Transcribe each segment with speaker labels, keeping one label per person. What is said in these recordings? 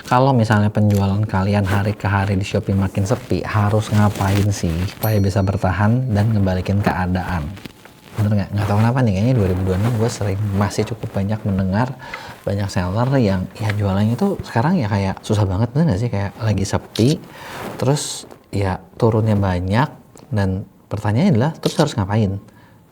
Speaker 1: Kalau misalnya penjualan kalian hari ke hari di Shopee makin sepi, harus ngapain sih supaya bisa bertahan dan ngebalikin keadaan? Bener nggak? Nggak tahu kenapa nih, kayaknya 2026 gue masih cukup banyak mendengar banyak seller yang ya jualannya tuh sekarang ya kayak susah banget, bener nggak sih? Kayak lagi sepi, terus ya turunnya banyak, dan pertanyaannya adalah terus harus ngapain?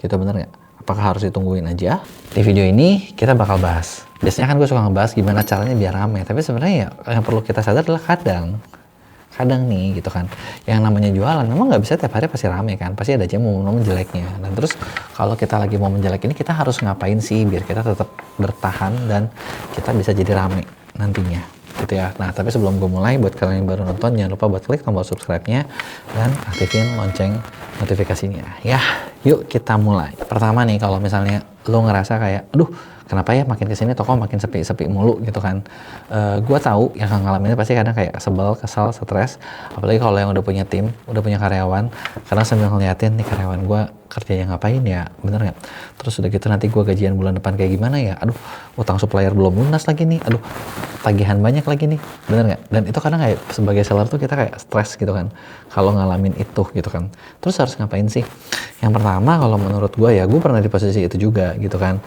Speaker 1: Gitu, bener nggak? Apakah harus ditungguin aja? Di video ini kita bakal bahas. Biasanya kan gue suka ngebahas gimana caranya biar rame, tapi sebenarnya ya yang perlu kita sadar adalah kadang nih gitu kan, yang namanya jualan memang nggak bisa tiap hari pasti rame kan, pasti ada aja momen-momen jeleknya. Dan terus kalau kita lagi momen jelek ini, kita harus ngapain sih biar kita tetap bertahan dan kita bisa jadi rame nantinya gitu ya. Nah, tapi sebelum gue mulai, buat kalian yang baru nonton, jangan lupa buat klik tombol subscribe-nya dan aktifin lonceng notifikasinya ya. Yuk kita mulai. Pertama nih, kalau misalnya lo ngerasa kayak aduh kenapa ya makin kesini toko makin sepi mulu gitu kan, gue tahu yang ngalamin ini pasti kadang kayak sebel, kesal, stres, apalagi kalau yang udah punya tim, udah punya karyawan, karena sambil ngeliatin nih karyawan gue kerjanya ngapain ya, bener nggak? Terus udah gitu nanti gue gajian bulan depan kayak gimana ya, aduh utang supplier belum lunas lagi nih, aduh tagihan banyak lagi nih, bener nggak? Dan itu kadang kayak sebagai seller tuh kita kayak stres gitu kan kalau ngalamin itu gitu kan. Terus harus ngapain sih? Yang pertama, kalau menurut gue ya, gue pernah di posisi itu juga gitu kan.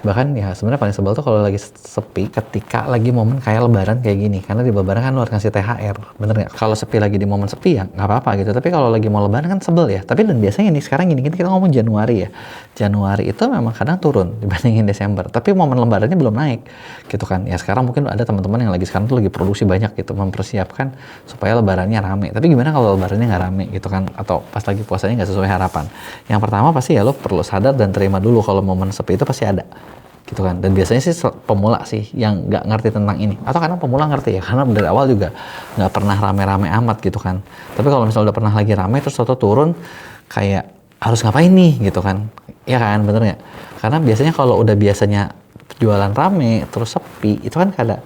Speaker 1: Bahkan ya sebenarnya paling sebel tuh kalau lagi sepi ketika lagi momen kayak lebaran kayak gini, karena di lebaran kan lu harus ngasih THR, bener nggak? Kalau sepi lagi di momen sepi ya nggak apa-apa gitu, tapi kalau lagi mau lebaran kan sebel ya. Tapi dan biasanya nih sekarang gini, kita ngomong Januari ya, Januari itu memang kadang turun dibandingin Desember, tapi momen lebarannya belum naik gitu kan. Ya sekarang mungkin ada teman-teman yang lagi sekarang tuh lagi produksi banyak gitu, mempersiapkan supaya lebarannya rame. Tapi gimana kalau lebarannya nggak rame gitu kan, atau pas lagi puasanya nggak sesuai harapan? Yang pertama pasti ya lo perlu sadar dan terima dulu kalau momen sepi itu pasti ada gitu kan. Dan biasanya sih pemula sih yang nggak ngerti tentang ini, atau kadang pemula ngerti ya karena dari awal juga nggak pernah rame-rame amat gitu kan. Tapi kalau misalnya udah pernah lagi rame terus auto turun, kayak harus ngapain nih gitu kan, ya kan, bener nggak? Karena biasanya kalau udah biasanya jualan rame terus sepi itu kan kayak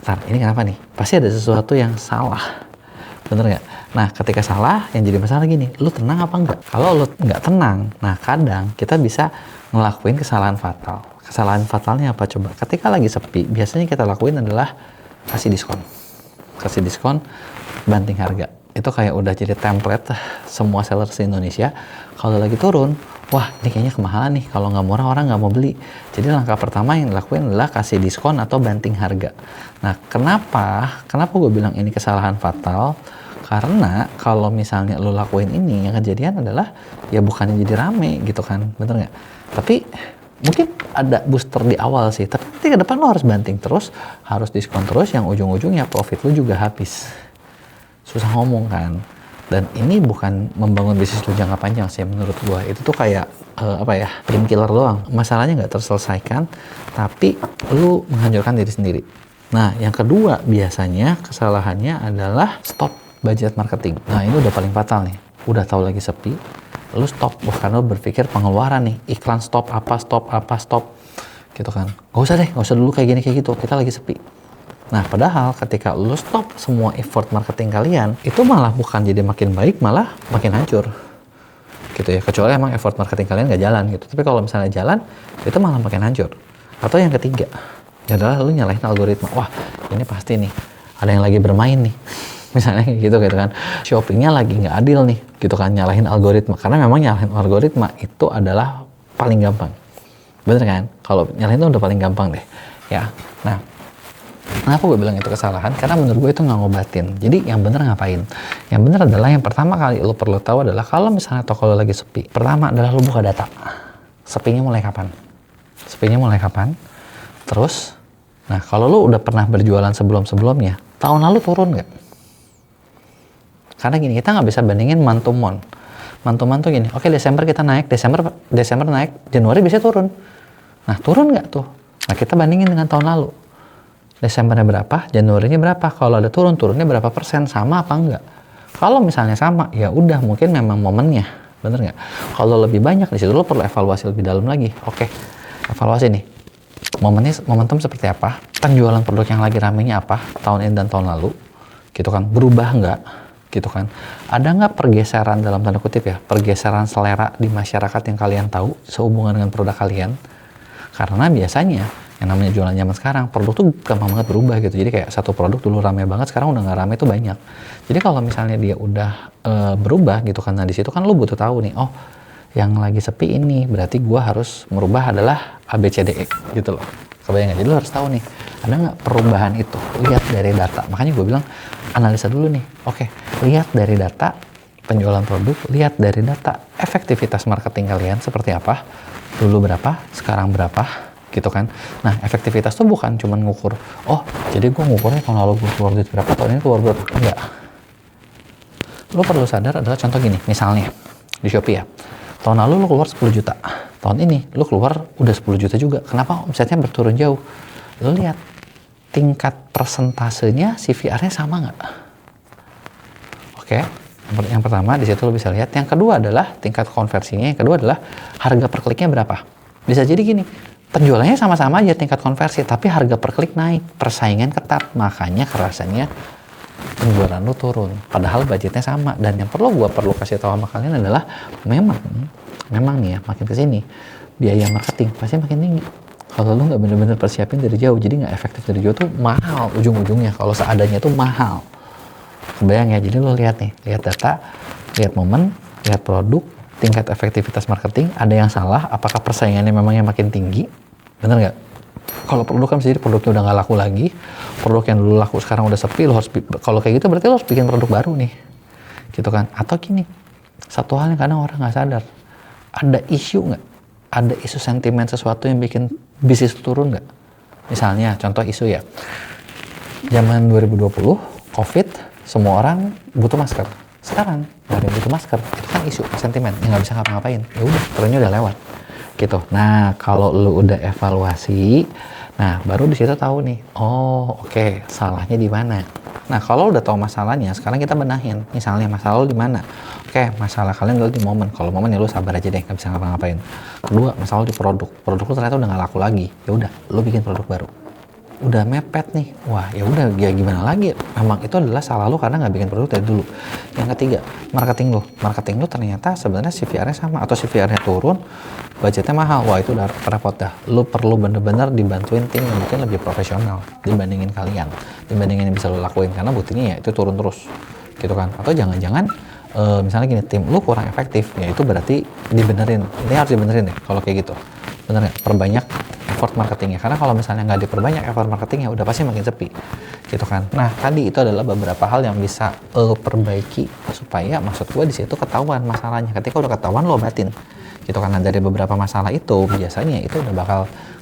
Speaker 1: tar ini kenapa nih, pasti ada sesuatu yang salah, bener nggak? Nah, ketika salah, yang jadi masalah gini, lu tenang apa enggak? Kalau lu nggak tenang, nah kadang kita bisa ngelakuin kesalahan fatal. Kesalahan fatalnya apa coba? Ketika lagi sepi, biasanya kita lakuin adalah kasih diskon. Kasih diskon, banting harga. Itu kayak udah jadi template semua seller di Indonesia. Kalau lagi turun, wah ini kayaknya kemahalan nih, kalau nggak murah orang nggak mau beli. Jadi langkah pertama yang dilakuin adalah kasih diskon atau banting harga. Nah, kenapa gue bilang ini kesalahan fatal? Karena kalau misalnya lo lakuin ini, yang kejadian adalah ya bukannya jadi rame gitu kan, bener nggak? Tapi mungkin ada booster di awal sih, tapi nanti ke depan lo harus banting terus, harus diskon terus, yang ujung-ujungnya profit lo juga habis. Susah ngomong kan. Dan ini bukan membangun bisnis lo jangka panjang sih menurut gua. Itu tuh kayak painkiller doang. Masalahnya nggak terselesaikan, tapi lo menghancurkan diri sendiri. Nah, yang kedua biasanya kesalahannya adalah stop budget marketing. Nah, ini udah paling fatal nih. Udah tahu lagi sepi, lu stop. Karena lu berpikir pengeluaran nih, iklan stop gitu kan. Gak usah dulu kayak gini kayak gitu, kita lagi sepi. Nah, padahal ketika lu stop semua effort marketing kalian, itu malah bukan jadi makin baik, malah makin hancur gitu ya. Kecuali emang effort marketing kalian gak jalan gitu. Tapi kalau misalnya jalan, itu malah makin hancur. Atau yang ketiga, ya adalah lu nyalahin algoritma. Wah, ini pasti nih ada yang lagi bermain nih, misalnya gitu kan. Shoppingnya lagi nggak adil nih gitu kan, nyalahin algoritma. Karena memang nyalahin algoritma itu adalah paling gampang, bener kan? Kalau nyalahin itu udah paling gampang deh ya. Nah, kenapa gue bilang itu kesalahan? Karena menurut gue itu nggak ngobatin. Jadi yang bener ngapain? Yang bener adalah yang pertama kali lo perlu tahu adalah kalau misalnya toko lo lagi sepi, pertama adalah lo buka data. Sepinya mulai kapan? Terus, nah kalau lo udah pernah berjualan sebelumnya, tahun lalu turun nggak? Karena gini, kita nggak bisa bandingin month to month. Month to month tuh gini, oke Desember kita naik, Desember naik, Januari bisa turun. Nah, turun nggak tuh? Nah, kita bandingin dengan tahun lalu. Desembernya berapa, Januarinya berapa? Kalau ada turunnya berapa persen? Sama apa enggak? Kalau misalnya sama, ya udah mungkin memang momennya, bener nggak? Kalau lebih banyak di situ lo perlu evaluasi lebih dalam lagi. Oke, evaluasi nih. Momentum seperti apa? Penjualan produk yang lagi ramenya apa? Tahun ini dan tahun lalu, gitu kan? Berubah nggak? Gitu kan? Ada nggak pergeseran dalam tanda kutip ya? Pergeseran selera di masyarakat yang kalian tahu sehubungan dengan produk kalian? Karena biasanya yang namanya jualan zaman sekarang, produk tuh gampang banget berubah gitu. Jadi kayak satu produk dulu rame banget, sekarang udah nggak rame tuh banyak. Jadi kalau misalnya dia udah berubah gitu kan, nah di situ kan lo butuh tahu nih, oh yang lagi sepi ini berarti gua harus merubah adalah ABCDE gitu loh. Kebayang nggak? Jadi lo harus tahu nih, ada nggak perubahan itu? Lihat dari data. Makanya gue bilang analisa dulu nih. Oke, lihat dari data penjualan produk, lihat dari data efektivitas marketing kalian seperti apa. Dulu berapa, sekarang berapa, gitu kan. Nah, efektivitas tuh bukan cuma ngukur, oh jadi gue ngukurnya kalau lalu gue keluar duit berapa, tahun ini keluar berapa. Enggak. Lo perlu sadar adalah contoh gini, misalnya di Shopee ya. Tahun lalu lo keluar 10 juta. Tahun ini lo keluar udah 10 juta juga. Kenapa omsetnya berturun jauh? Lo lihat tingkat persentasenya CVR-nya sama nggak? Oke. Yang pertama di situ lo bisa lihat. Yang kedua adalah tingkat konversinya. Yang kedua adalah harga per kliknya berapa. Bisa jadi gini, penjualannya sama-sama aja tingkat konversi, tapi harga per klik naik, persaingan ketat, makanya kerasannya penjualan lo turun. Padahal budgetnya sama. Dan yang perlu kasih tahu sama kalian adalah memang nih ya, makin kesini biaya marketing pasti makin tinggi. Kalau lo nggak bener-bener persiapin dari jauh, jadi nggak efektif dari jauh tuh mahal ujung-ujungnya. Kalau seadanya tuh mahal. Kebayang ya, jadi lo lihat nih, lihat data, lihat momen, lihat produk, tingkat efektivitas marketing, ada yang salah, apakah persaingannya memangnya makin tinggi, bener nggak? Kalau produk kan bisa jadi produknya udah nggak laku lagi, produk yang dulu laku sekarang udah sepi, lo harus, kalau kayak gitu berarti lo harus bikin produk baru nih, gitu kan? Atau gini, satu hal yang kadang orang nggak sadar, ada isu nggak? Ada isu sentimen sesuatu yang bikin bisnis turun nggak? Misalnya, contoh isu ya, zaman 2020, COVID, semua orang butuh masker. Sekarang nggak ada yang butuh masker, itu kan isu sentimen yang nggak bisa ngapa-ngapain. Ya udah, trennya udah lewat, gitu. Nah, kalau lu udah evaluasi, nah baru di situ tahu nih, oh oke, salahnya di mana. Nah, kalau udah tahu masalahnya, sekarang kita benahin. Misalnya masalah lu di mana? Oke, masalah kalian adalah di momen. Kalau momen ya lu sabar aja deh, nggak bisa ngapa-ngapain. Kedua, masalah lu di produk. Produk lu ternyata udah nggak laku lagi. Ya udah, lu bikin produk baru. Udah mepet nih, wah ya udah, ya gimana lagi, memang itu adalah salah lu karena nggak bikin produk dari dulu. Yang ketiga, marketing lu ternyata sebenarnya CVR-nya sama atau CVR-nya turun, budgetnya mahal, wah itu udah repot dah. Lu perlu bener-bener dibantuin tim yang mungkin lebih profesional dibandingin kalian, dibandingin yang bisa lu lakuin, karena buktinya ya itu turun terus, gitu kan. Atau jangan-jangan misalnya gini, tim lu kurang efektif, ya itu berarti dibenerin, ini harus dibenerin deh kalau kayak gitu. Bener nggak? Perbanyak effort marketingnya, karena kalau misalnya nggak diperbanyak effort marketingnya udah pasti makin sepi, gitu kan. Nah, tadi itu adalah beberapa hal yang bisa perbaiki supaya, maksud gue di situ ketahuan masalahnya. Ketika udah ketahuan lo obatin, gitu kan. Nah, dari beberapa masalah itu biasanya itu udah bakal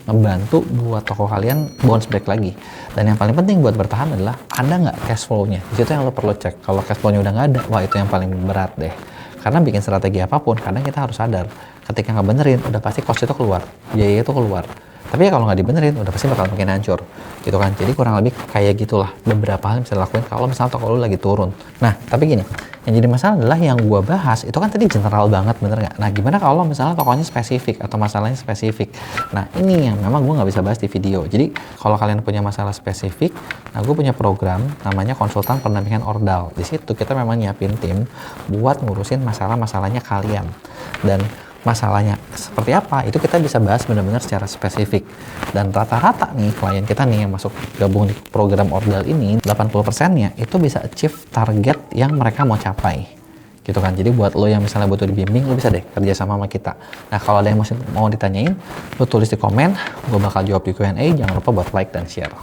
Speaker 1: ngebantu buat toko kalian bounce back lagi. Dan yang paling penting buat bertahan adalah ada nggak cash flow-nya. Di situ yang lo perlu cek. Kalau cash flow-nya udah nggak ada, wah itu yang paling berat deh. Karena bikin strategi apapun, kadang kita harus sadar ketika nggak benerin, udah pasti cost itu keluar, biaya itu keluar. Tapi ya kalau nggak dibenerin, udah pasti bakal makin hancur, gitu kan. Jadi kurang lebih kayak gitulah beberapa hal yang bisa dilakuin kalau misalnya toko lu lagi turun. Nah, tapi gini, yang jadi masalah adalah yang gua bahas itu kan tadi general banget, bener nggak? Nah, gimana kalau misalnya tokonya spesifik atau masalahnya spesifik? Nah, ini yang memang gua nggak bisa bahas di video. Jadi kalau kalian punya masalah spesifik, nah gue punya program namanya konsultan pendampingan ordal. Di situ kita memang nyiapin tim buat ngurusin masalah-masalahnya kalian. Dan masalahnya seperti apa, itu kita bisa bahas benar-benar secara spesifik. Dan rata-rata nih klien kita nih yang masuk gabung di program ordal ini, 80%-nya itu bisa achieve target yang mereka mau capai, gitu kan. Jadi buat lo yang misalnya butuh dibimbing, lo bisa deh kerja sama kita. Nah, kalau ada yang mau ditanyain, lo tulis di komen, gue bakal jawab di Q&A. Jangan lupa buat like dan share.